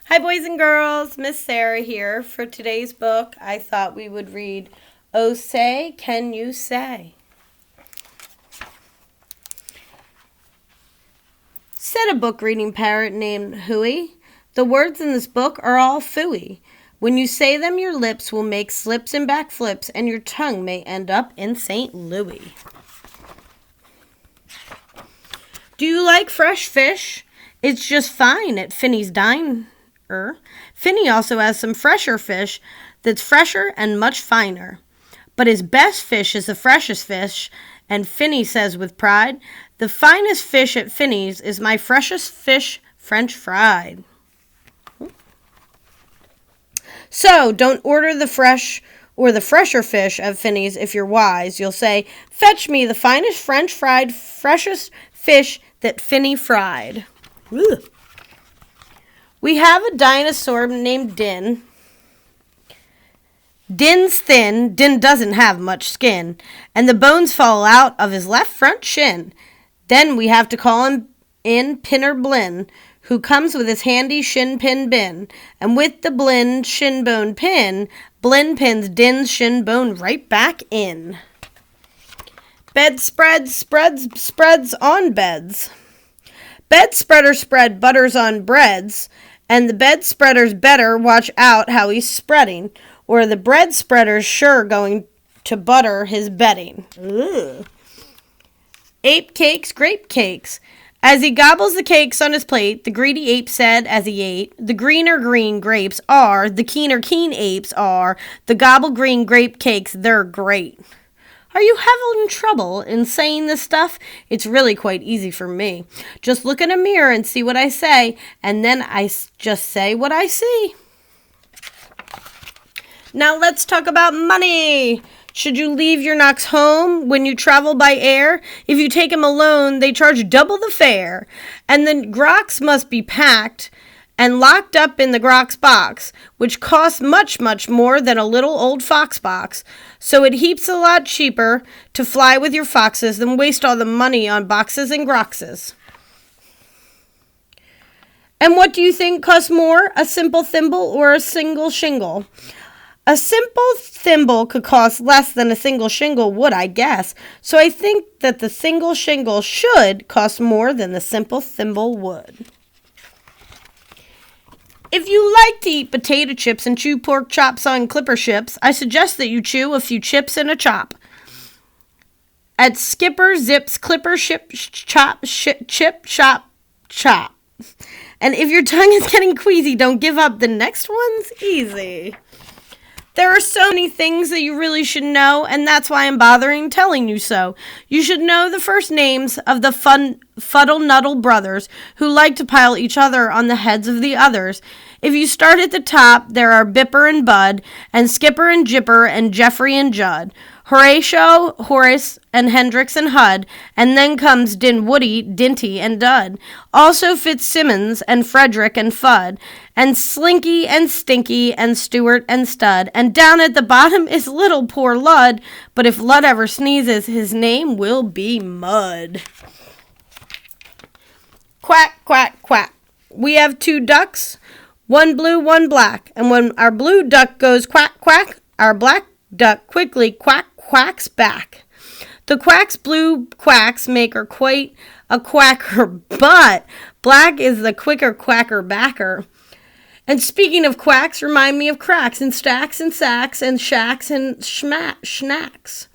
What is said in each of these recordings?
Hi, boys and girls. Miss Sarah here. For today's book, I thought we would read Oh Say, Can You Say? Said a book reading parrot named Huey. The words in this book are all phooey. When you say them, your lips will make slips and backflips, and your tongue may end up in St. Louis. Do you like fresh fish? It's just fine at Finney's Diner. Finney also has some fresher fish that's fresher and much finer. But his best fish is the freshest fish, and Finney says with pride, the finest fish at Finney's is my freshest fish, French fried. So, don't order the fresh or the fresher fish at Finney's if you're wise. You'll say, fetch me the finest French fried, freshest fish that Finney fried. Ugh. We have a dinosaur named Din. Din's thin, Din doesn't have much skin, and the bones fall out of his left front shin. Then we have to call him in Pinner Blinn, who comes with his handy shin pin bin, and with the Blinn shin bone pin, Blinn pins Din's shin bone right back in. Bedspread spreads on beds. Bedspreader spread butters on breads, and the bedspreader's better watch out how he's spreading, or the bread spreader's sure going to butter his bedding. Ugh. Ape cakes, grape cakes. As he gobbles the cakes on his plate, the greedy ape said as he ate, the greener green grapes are, the keener keen apes are, the gobble green grape cakes, they're great. Are you having trouble in saying this stuff? It's really quite easy for me. Just look in a mirror and see what I say, and then I just say what I see. Now let's talk about money. Should you leave your knocks home when you travel by air? If you take them alone, they charge double the fare. And the grocks must be packed and locked up in the grocks box, which costs much, much more than a little old fox box. So it heaps a lot cheaper to fly with your foxes than waste all the money on boxes and groxes. And what do you think costs more, a simple thimble or a single shingle? A simple thimble could cost less than a single shingle would, I guess. So I think that the single shingle should cost more than the simple thimble would. If you like to eat potato chips and chew pork chops on clipper ships, I suggest that you chew a few chips and a chop. At Skipper Zip's clipper ship chop chip chop chop. And if your tongue is getting queasy, don't give up. The next one's easy. There are so many things that you really should know, and that's why I'm bothering telling you so. You should know the first names of the Fuddle-Nuddle brothers, who like to pile each other on the heads of the others. If you start at the top, there are Bipper and Bud, and Skipper and Jipper, and Jeffrey and Judd, Horatio, Horace, and Hendrix and Hud, and then comes Dinwoody, Dinty, and Dud. Also Fitzsimmons, and Frederick, and Fudd, and Slinky, and Stinky, and Stewart, and Stud, and down at the bottom is little poor Lud, but if Lud ever sneezes, his name will be Mud. Quack, quack, quack. We have 2 ducks, one blue, one black, and when our blue duck goes quack, quack, our black duck quickly quacks back. The quack's blue quacks make her quite a quacker, but black is the quicker quacker backer. And speaking of quacks, remind me of cracks and stacks and sacks and shacks and schnacks.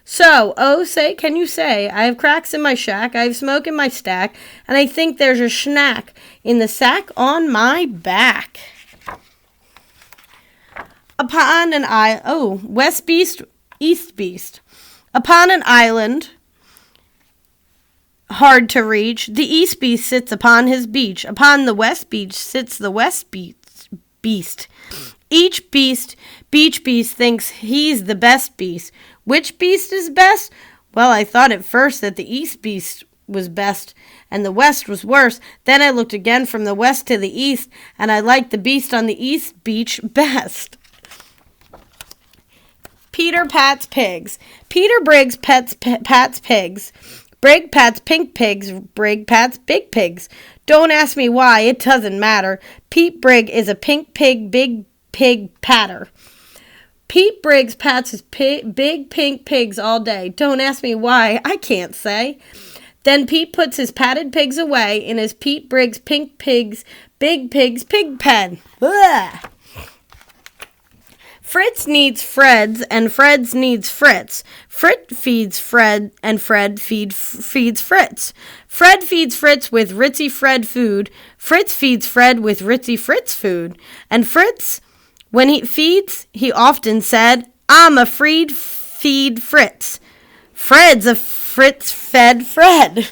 So, oh, say, can you say, I have cracks in my shack, I have smoke in my stack, and I think there's a schnack in the sack on my back. Upon an west beast, east beast. Upon an island hard to reach, the east beast sits upon his beach. Upon the west beach sits the west beast. Each beach beast thinks he's the best beast. Which beast is best? Well, I thought at first that the east beast was best and the west was worse. Then I looked again from the west to the east, and I liked the beast on the east beach best. Peter Pat's pigs. Peter Briggs pets Pat's pigs. Brig Pat's pink pigs, Brig Pat's big pigs. Don't ask me why, it doesn't matter. Pete Brig is a pink pig, big pig patter. Pete Briggs pats his big pink pigs all day. Don't ask me why, I can't say. Then Pete puts his patted pigs away in his Pete Briggs pink pigs, big pigs pig pen. Ugh. Fritz needs Freds, and Freds needs Fritz. Frit feeds Fred, and Fred feeds Fritz. Fred feeds Fritz with Ritzy Fred food. Fritz feeds Fred with Ritzy Fritz food. And Fritz, when he feeds, he often said, I'm a freed feed Fritz. Fred's a Fritz-fed Fred.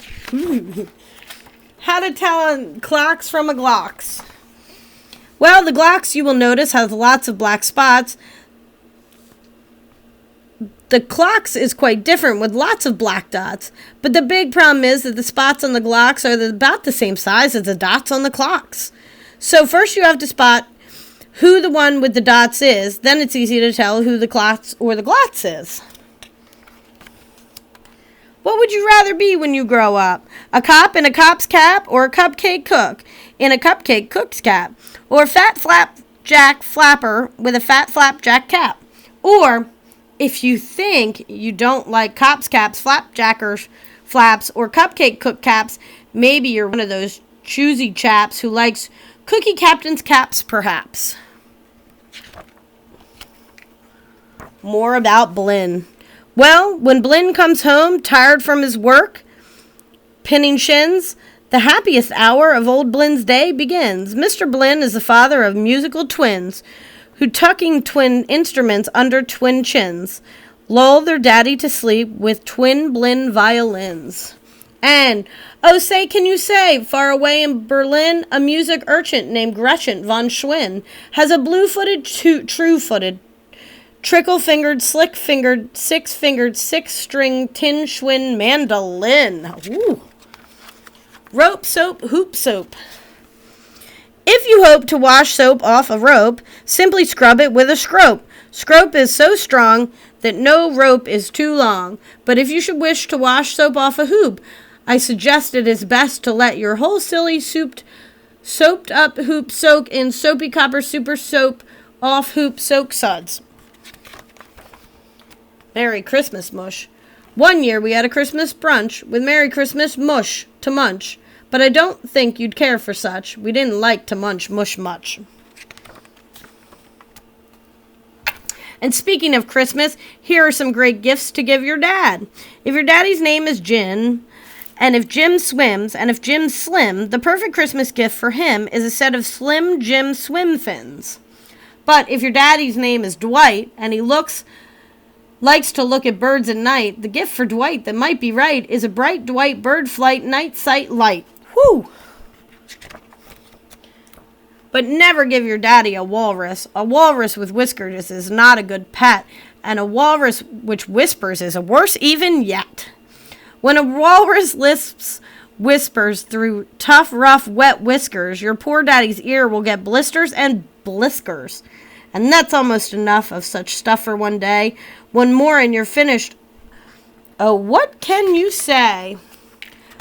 How to tell clocks from a Glocks. Well, the Glocks, you will notice, has lots of black spots. The clocks is quite different with lots of black dots. But the big problem is that the spots on the Glocks are about the same size as the dots on the clocks. So first you have to spot who the one with the dots is. Then it's easy to tell who the clocks or the Glotz is. What would you rather be when you grow up? A cop in a cop's cap or a cupcake cook in a cupcake cook's cap? Or a fat flapjack flapper with a fat flapjack cap? Or, if you think you don't like cops caps, flapjackers flaps, or cupcake cook caps, maybe you're one of those choosy chaps who likes cookie captain's caps, perhaps. More about Blinn. Well, when Blinn comes home, tired from his work, pinning shins, the happiest hour of old Blinn's day begins. Mr. Blinn is the father of musical twins, who tucking twin instruments under twin chins, lull their daddy to sleep with twin Blinn violins. And, oh say, can you say, far away in Berlin, a music urchin named Gretchen von Schwinn has a blue-footed, true-footed, trickle-fingered, slick-fingered, six-fingered, six-string tin Schwinn mandolin. Ooh. Rope soap, hoop soap. If you hope to wash soap off a rope, simply scrub it with a scrope. Scrope is so strong that no rope is too long. But if you should wish to wash soap off a hoop, I suggest it is best to let your whole silly soaped up hoop soak in soapy copper super soap off hoop soak suds. Merry Christmas mush. One year we had a Christmas brunch with Merry Christmas mush to munch, but I don't think you'd care for such. We didn't like to munch mush much. And speaking of Christmas, here are some great gifts to give your dad. If your daddy's name is Jim, and if Jim swims, and if Jim's slim, the perfect Christmas gift for him is a set of Slim Jim swim fins. But if your daddy's name is Dwight, and he likes to look at birds at night, the gift for Dwight that might be right is a bright Dwight bird flight night sight light. Whew! But never give your daddy a walrus. A walrus with whiskers is not a good pet, and a walrus which whispers is worse even yet. When a walrus whispers through tough, rough, wet whiskers, your poor daddy's ear will get blisters and bliskers. And that's almost enough of such stuff for one day. One more and you're finished. Oh, what can you say?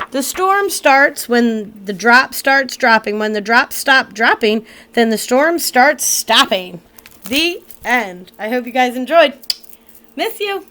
The storm starts when the drop starts dropping. When the drops stop dropping, then the storm starts stopping. The end. I hope you guys enjoyed. Miss you.